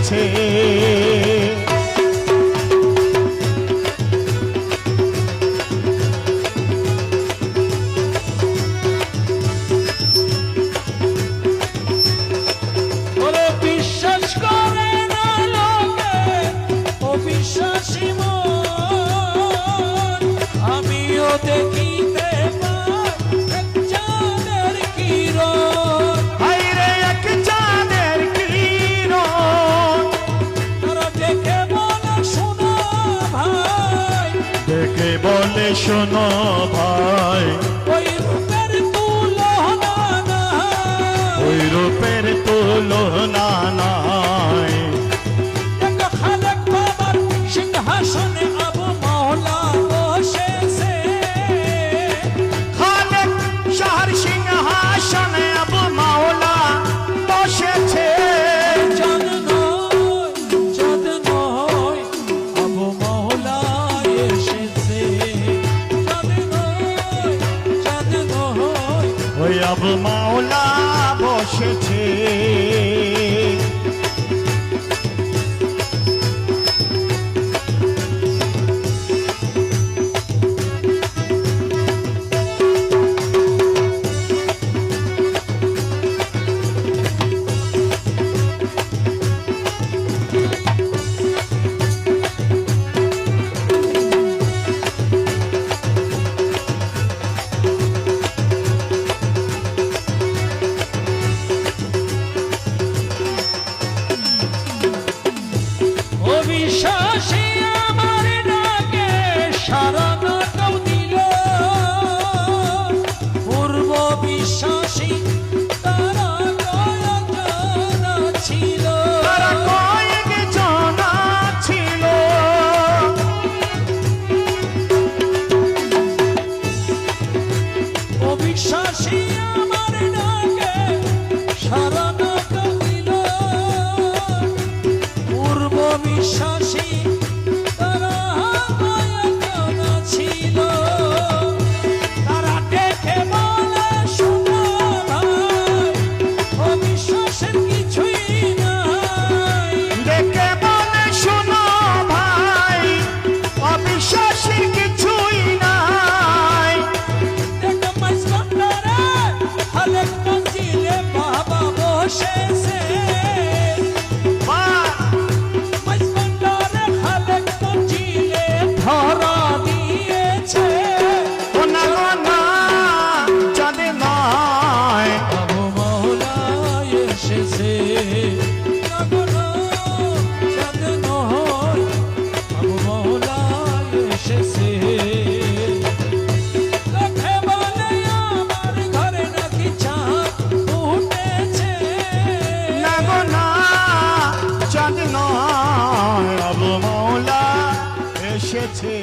বসেছে। বিশ্বাস করে না লোকে অবিশ্বাসী মন, আমিও দেখিতে পাই চাঁদের কিরণ। হায়রে এক চাঁদের কিরণ, তারা দেখে বলে শোনো ভাই, দেখে বলে শোনো ভাই, ওই রূপের তুলনা নাই, ওই রূপের তুলনা নাই। দেখো খালেক বাবার সিংহাসনে আবু মাওলা বসেছে, খালেক শাহর সিংহাসনে আবু মাওলা বসেছে। চাঁদ নয় আবু মাওলা এসেছে, চাঁদ নয় ওই আবু মাওলা বসেছে। অবিশ্বাসী আমার ডাকে সারা নাটক দিল, পূর্ব বিশ্বাসী তারা কয়েকজন ছিল, তারা কয়েকজন ছিল। অবিশ্বাসী আমার ডাকে সারা নাটক দিল, পূর্ব বিশ্বাসী তারা কয়েকজন ছিল, তারা দেখে বলে শোনো ভাই, অবিশ্বাসের কিছুই নাই, দেখে বলে শোনো ভাই, অবিশ্বাসের কিছুই নাই। দেখো মাঝখানটারে খালেক মঞ্জিলে বাবা বসেছে, মাঝখানটারে খালেক মঞ্জিলে ধরা দিয়েছে, ও না গো না, চাঁদ নয় আবু মাওলা এসেছে, চাঁদ নয় আবু মাওলা এসেছে। দেখে বলে আমার ঘরে নাকি চাঁদ উঠেছে, না গো না, চাঁদ নয় আবু মাওলা এসেছে।